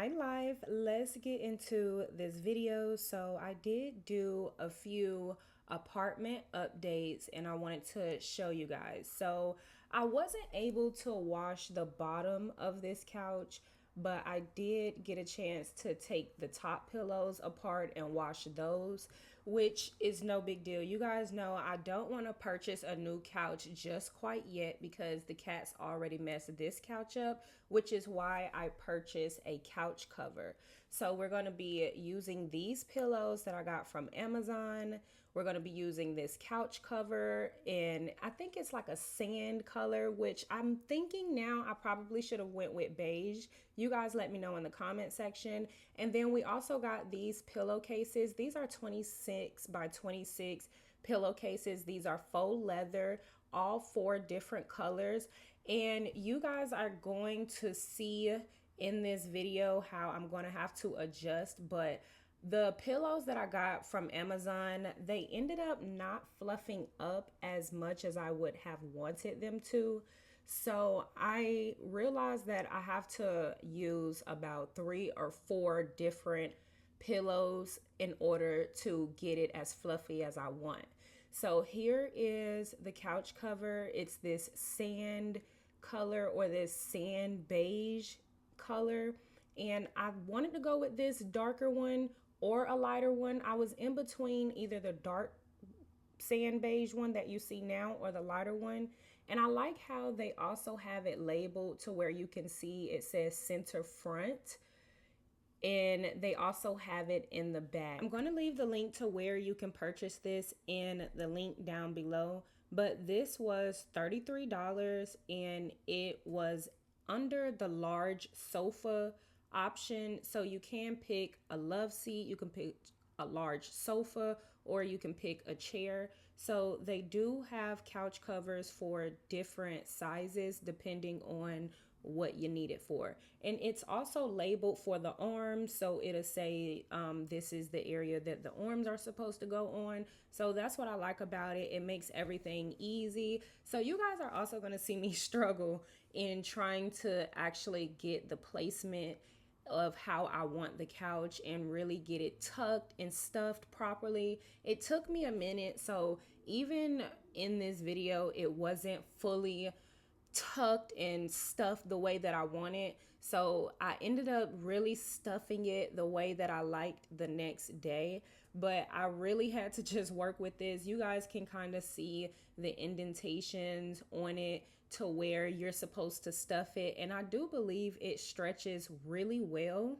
Hi live, let's get into this video. So I did do a few apartment updates and I wanted to show you guys. So I wasn't able to wash the bottom of this couch, but I did get a chance to take the top pillows apart and wash those, which is no big deal. You guys know I don't want to purchase a new couch just quite yet because the cats already messed this couch up, which is why I purchased a couch cover. So we're going to be using these pillows that I got from Amazon. We're going to be using this couch cover, and I think it's like a sand color, which I'm thinking now I probably should have went with beige. You guys let me know in the comment section. And then we also got these pillowcases. These are 26 by 26 pillowcases. These are faux leather, all four different colors. And you guys are going to see in this video how I'm going to have to adjust, but the pillows that I got from Amazon, they ended up not fluffing up as much as I would have wanted them to. So I realized that I have to use about 3 or 4 different pillows in order to get it as fluffy as I want. So here is the couch cover. It's this sand color, or this sand beige color. And I wanted to go with this darker one or a lighter one. I was in between either the dark sand beige one that you see now or the lighter one. And I like how they also have it labeled to where you can see it says center front. And they also have it in the back. I'm going to leave the link to where you can purchase this in the link down below. But this was $33 and it was under the large sofa option. So you can pick a love seat, you can pick a large sofa, or you can pick a chair. So they do have couch covers for different sizes depending on what you need it for. And it's also labeled for the arms, so it'll say this is the area that the arms are supposed to go on. So that's what I like about it. It makes everything easy. So you guys are also going to see me struggle in trying to actually get the placement of how I want the couch and really get it tucked and stuffed properly. It took me a minute, so even in this video it wasn't fully tucked and stuffed the way that I wanted. So I ended up really stuffing it the way that I liked the next day. But I really had to just work with this. You guys can kind of see the indentations on it to where you're supposed to stuff it. And I do believe it stretches really well.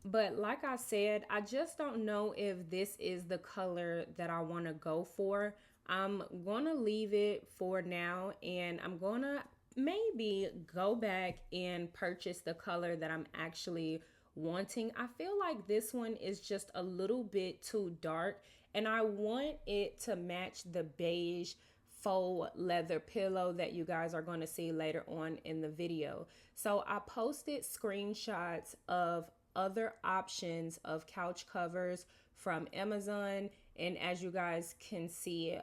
But like I said, I just don't know if this is the color that I want to go for. I'm going to leave it for now, and I'm going to maybe go back and purchase the color that I'm actually wanting. I feel like this one is just a little bit too dark, and I want it to match the beige faux leather pillow that you guys are going to see later on in the video. So I posted screenshots of other options of couch covers from Amazon, and as you guys can see,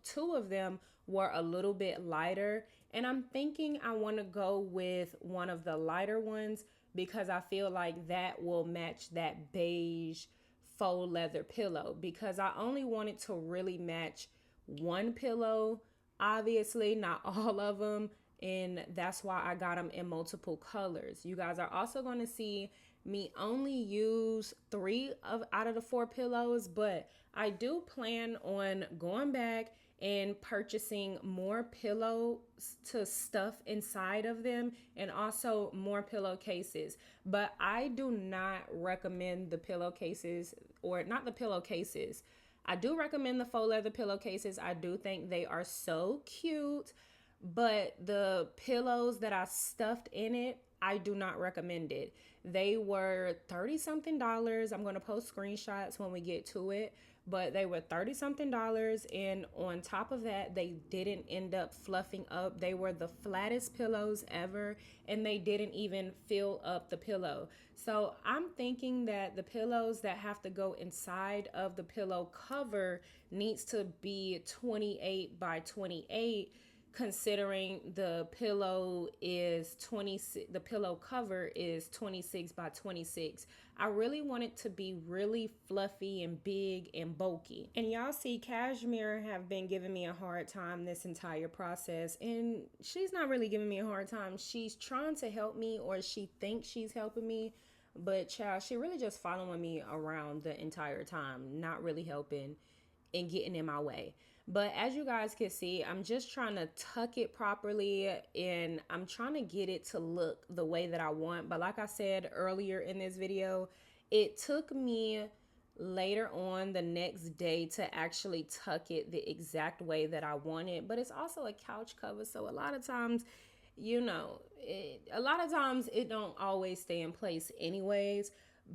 two of them were a little bit lighter, and I'm thinking I want to go with one of the lighter ones because I feel like that will match that beige faux leather pillow, because I only wanted to really match one pillow, obviously not all of them, and that's why I got them in multiple colors. You guys are also going to see me only use 3 out of the 4 pillows, but I do plan on going back and purchasing more pillows to stuff inside of them, and also more pillowcases. But I do not recommend the pillowcases, or not the pillowcases. I do recommend the faux leather pillowcases. I do think they are so cute, but the pillows that I stuffed in it, I do not recommend it. They were 30 something dollars. I'm going to post screenshots when we get to it, but they were 30 something dollars. And on top of that, they didn't end up fluffing up. They were the flattest pillows ever, and they didn't even fill up the pillow. So I'm thinking that the pillows that have to go inside of the pillow cover needs to be 28 by 28 considering the pillow is 26, the pillow cover is 26 by 26. I really want it to be really fluffy and big and bulky. And y'all see Cashmere have been giving me a hard time this entire process, and she's not really giving me a hard time. She's trying to help me, or she thinks she's helping me, but child, she really just following me around the entire time, not really helping and getting in my way. But as you guys can see, I'm just trying to tuck it properly, and I'm trying to get it to look the way that I want. But like I said earlier in this video, it took me later on the next day to actually tuck it the exact way that I want it. But it's also a couch cover, so a lot of times, a lot of times it don't always stay in place anyways.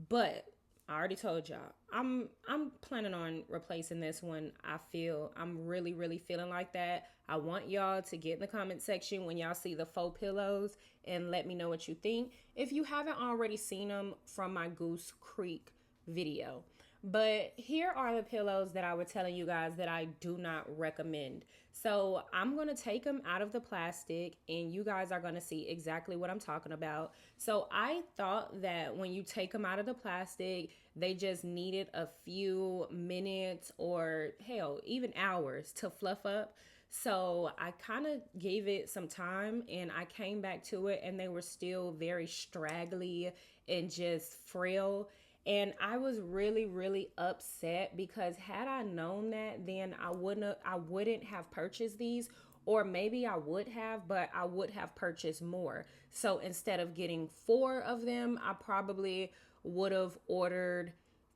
But I already told y'all, I'm planning on replacing this one. I'm really feeling like that. I want y'all to get in the comment section when y'all see the faux pillows and let me know what you think, if you haven't already seen them from my Goose Creek video. But here are the pillows that I was telling you guys that I do not recommend. So I'm going to take them out of the plastic, and you guys are going to see exactly what I'm talking about. So I thought that when you take them out of the plastic, they just needed a few minutes or hell, even hours to fluff up. So I kind of gave it some time, and I came back to it, and they were still very straggly and just frail. And I was really upset, because had I known that, then I wouldn't have purchased these, or maybe I would have, but I would have purchased more. So instead of getting 4 of them, I probably would have ordered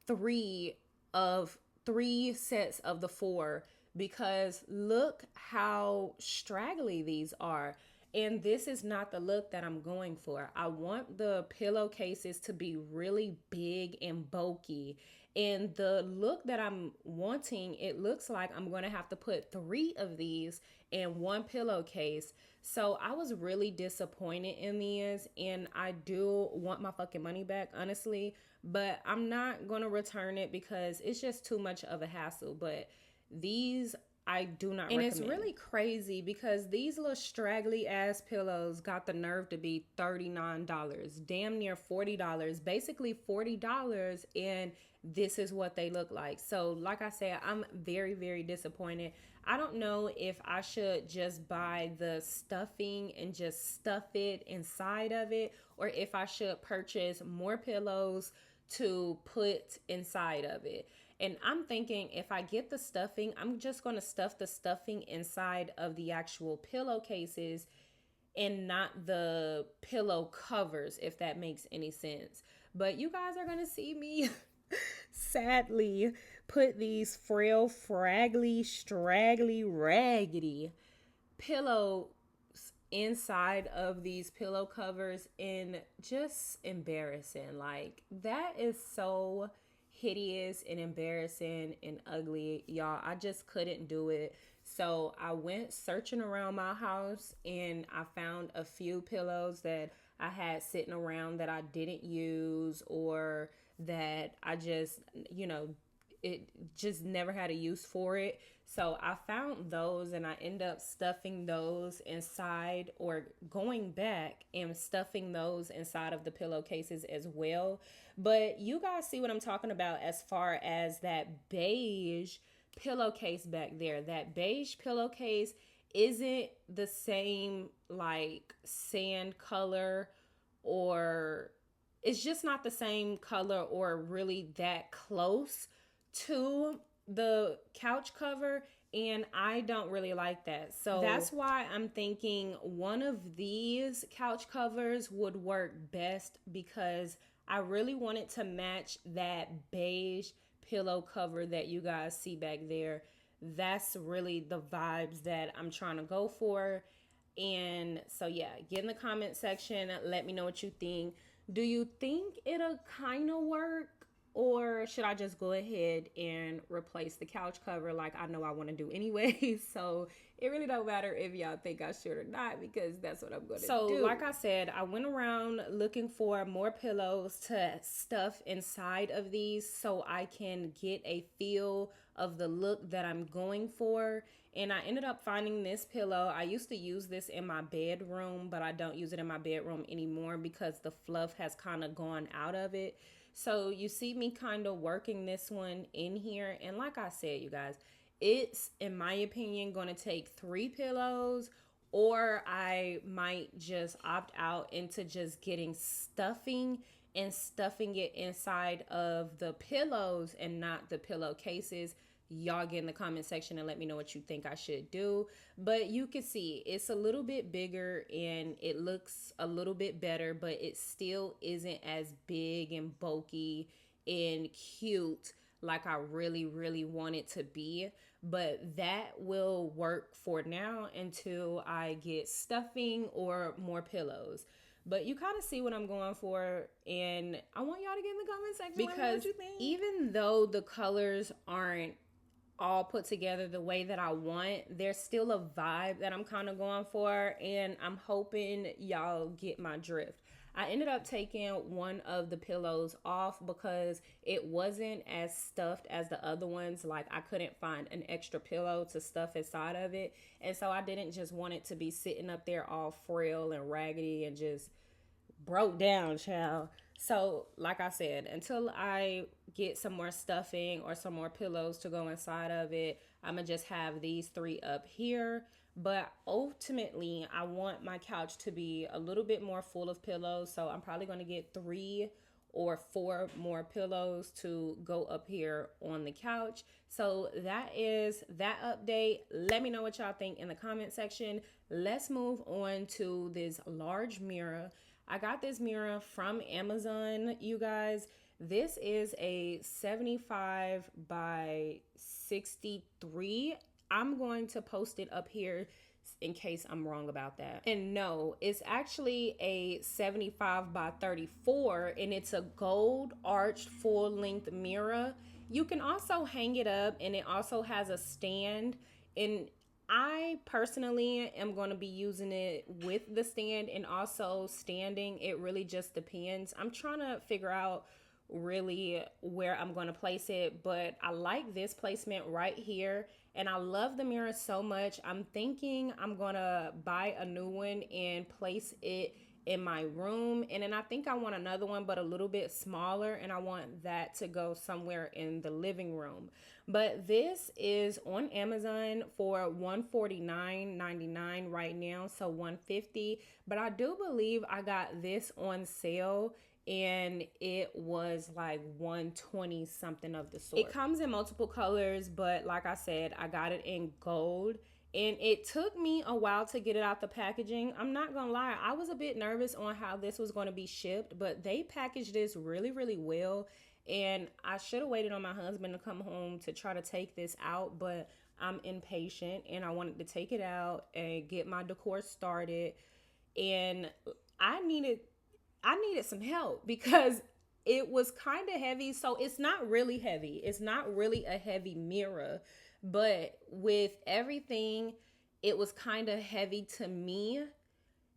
3 of 3 sets of the 4, because look how straggly these are. And this is not the look that I'm going for. I want the pillowcases to be really big and bulky. And the look that I'm wanting, it looks like I'm going to have to put 3 of these in one pillowcase. So I was really disappointed in these, and I do want my fucking money back, honestly. But I'm not going to return it because it's just too much of a hassle. But these I do not recommend. And it's really crazy because these little straggly ass pillows got the nerve to be $39, damn near $40, basically $40, and this is what they look like. So like I said, I'm very disappointed. I don't know if I should just buy the stuffing and just stuff it inside of it, or if I should purchase more pillows to put inside of it. And I'm thinking, if I get the stuffing, I'm just going to stuff the stuffing inside of the actual pillowcases and not the pillow covers, if that makes any sense. But you guys are going to see me sadly put these frail, fraggly, straggly, raggedy pillows inside of these pillow covers, and just embarrassing. Like, that is so hideous and embarrassing and ugly, y'all. I just couldn't do it. So I went searching around my house, and I found a few pillows that I had sitting around that I didn't use, or that I just, it just never had a use for it. So I found those, and I end up stuffing those inside, or going back and stuffing those inside of the pillowcases as well. But you guys see what I'm talking about as far as that beige pillowcase back there. That beige pillowcase isn't the same like sand color, or it's just not the same color or really that close to the couch cover, and I don't really like that. So that's why I'm thinking one of these couch covers would work best, because I really wanted to match that beige pillow cover that you guys see back there. That's really the vibes that I'm trying to go for. And so yeah, get in the comment section, let me know what you think. Do you think it'll kind of work? or should I just go ahead and replace the couch cover like I know I want to do anyway? So it really don't matter if y'all think I should or not, because that's what I'm going to do. So like I said, I went around looking for more pillows to stuff inside of these so I can get a feel of the look that I'm going for. And I ended up finding this pillow. I used to use this in my bedroom, but I don't use it in my bedroom anymore because the fluff has kind of gone out of it. So you see me kind of working this one in here. And like I said, you guys, it's, in my opinion, going to take 3 pillows, or I might just opt out into just getting stuffing and stuffing it inside of the pillows and not the pillowcases. Y'all get in the comment section and let me know what you think I should do. But you can see it's a little bit bigger and it looks a little bit better, but it still isn't as big and bulky and cute like I really want it to be. But that will work for now until I get stuffing or more pillows. But you kind of see what I'm going for, and I want y'all to get in the comment section because what you think. Even though the colors aren't all put together the way that I want, there's still a vibe that I'm kind of going for, and I'm hoping y'all get my drift. I ended up taking one of the pillows off because it wasn't as stuffed as the other ones. Like, I couldn't find an extra pillow to stuff inside of it, and so I didn't just want it to be sitting up there all frail and raggedy and just broke down, child. So like I said, until I get some more stuffing or some more pillows to go inside of it, I'm gonna just have these 3 up here. But ultimately, I want my couch to be a little bit more full of pillows, so I'm probably gonna get 3 or 4 more pillows to go up here on the couch. So that is that update. Let me know what y'all think in the comment section. Let's move on to this large mirror. I got this mirror from Amazon, you guys. This is a 75 by 63. I'm going to post it up here in case I'm wrong about that. And no, it's actually a 75 by 34, and it's a gold arched full length mirror. You can also hang it up, and it also has a stand. And I personally am going to be using it with the stand and also standing. It really just depends. I'm trying to figure out really where I'm going to place it, but I like this placement right here, and I love the mirror so much. I'm thinking I'm going to buy a new one and place it in my room, and then I think I want another one but a little bit smaller, and I want that to go somewhere in the living room. But this is on Amazon for $149.99 right now, so $150. But I do believe I got this on sale and it was like $120 something of the sort. It comes in multiple colors, but like I said, I got it in gold. And it took me a while to get it out the packaging. I'm not gonna lie, I was a bit nervous on how this was gonna be shipped, but they packaged this really well. And I should have waited on my husband to come home to try to take this out, but I'm impatient and I wanted to take it out and get my decor started. And I needed some help because it was kind of heavy. So it's not really heavy. It's not really a heavy mirror, but with everything, it was kind of heavy to me.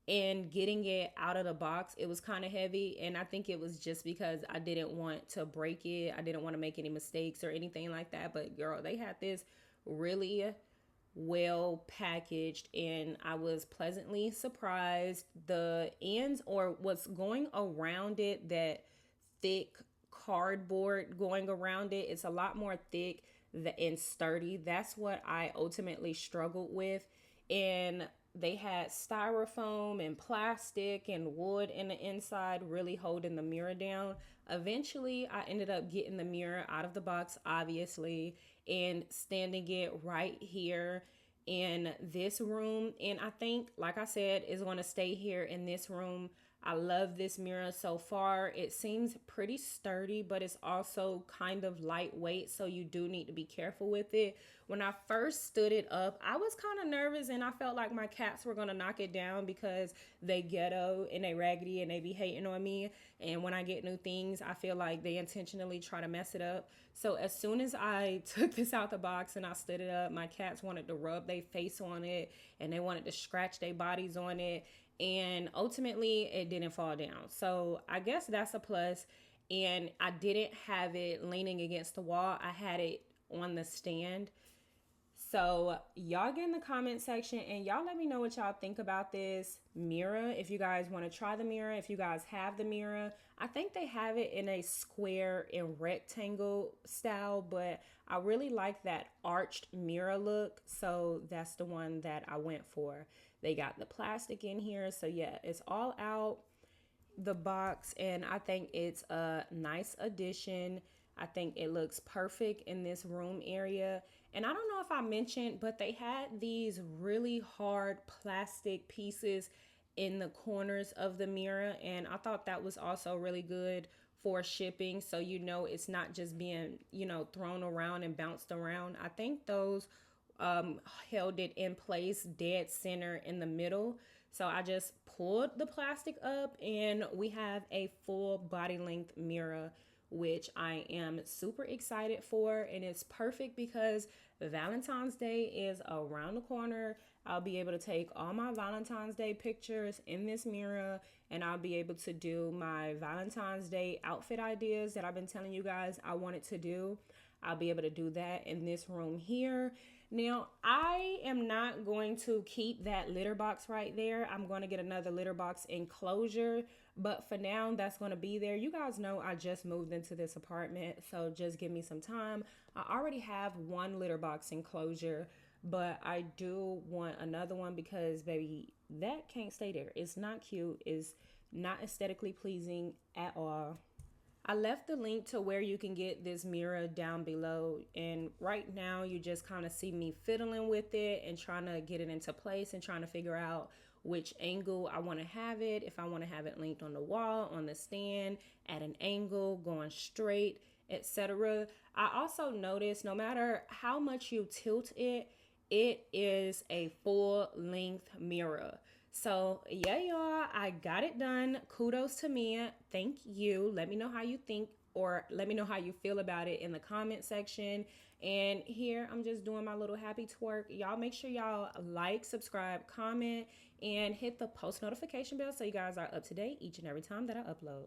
And getting it out of the box, it was kind of heavy. And I think it was just because I didn't want to break it. I didn't want to make any mistakes or anything like that. But girl, they had this really well packaged, and I was pleasantly surprised. The ends, or what's going around it, that thick cardboard going around it, it's a lot more thick and sturdy. That's what I ultimately struggled with. And they had styrofoam and plastic and wood in the inside, really holding the mirror down. Eventually, I ended up getting the mirror out of the box, obviously, and standing it right here in this room. And I think, like I said, is going to stay here in this room. I love this mirror so far. It seems pretty sturdy, but it's also kind of lightweight, so you do need to be careful with it. When I first stood it up, I was kind of nervous and I felt like my cats were gonna knock it down because they ghetto and they raggedy and they be hating on me. And when I get new things, I feel like they intentionally try to mess it up. So as soon as I took this out the box and I stood it up, my cats wanted to rub their face on it and they wanted to scratch their bodies on it. And ultimately, it didn't fall down. So I guess that's a plus. And I didn't have it leaning against the wall, I had it on the stand. So y'all get in the comment section and y'all let me know what y'all think about this mirror. If you guys want to try the mirror, if you guys have the mirror, I think they have it in a square and rectangle style, but I really like that arched mirror look. So that's the one that I went for. They got the plastic in here. So yeah, it's all out the box and I think it's a nice addition. I think it looks perfect in this room area. And I don't know if I mentioned, but they had these really hard plastic pieces in the corners of the mirror. And I thought that was also really good for shipping. So, it's not just being, thrown around and bounced around. I think those held it in place dead center in the middle. So I just pulled the plastic up and we have a full body length mirror, which I am super excited for. And it's perfect because Valentine's Day is around the corner. I'll be able to take all my Valentine's Day pictures in this mirror and I'll be able to do my Valentine's Day outfit ideas that I've been telling you guys I wanted to do. I'll be able to do that in this room here. Now, I am not going to keep that litter box right there. I'm going to get another litter box enclosure, but for now, that's going to be there. You guys know I just moved into this apartment, so just give me some time. I already have one litter box enclosure, but I do want another one because, baby, that can't stay there. It's not cute. It's not aesthetically pleasing at all. I left the link to where you can get this mirror down below. And right now you just kind of see me fiddling with it and trying to get it into place and trying to figure out which angle I want to have it. If I want to have it linked on the wall, on the stand, at an angle, going straight, etc. I also noticed no matter how much you tilt it, it is a full length mirror. So yeah, y'all, I got it done. Kudos to me. Thank you. Let me know how you think or let me know how you feel about it in the comment section. And here I'm just doing my little happy twerk. Y'all make sure y'all like, subscribe, comment, and hit the post notification bell so you guys are up to date each and every time that I upload.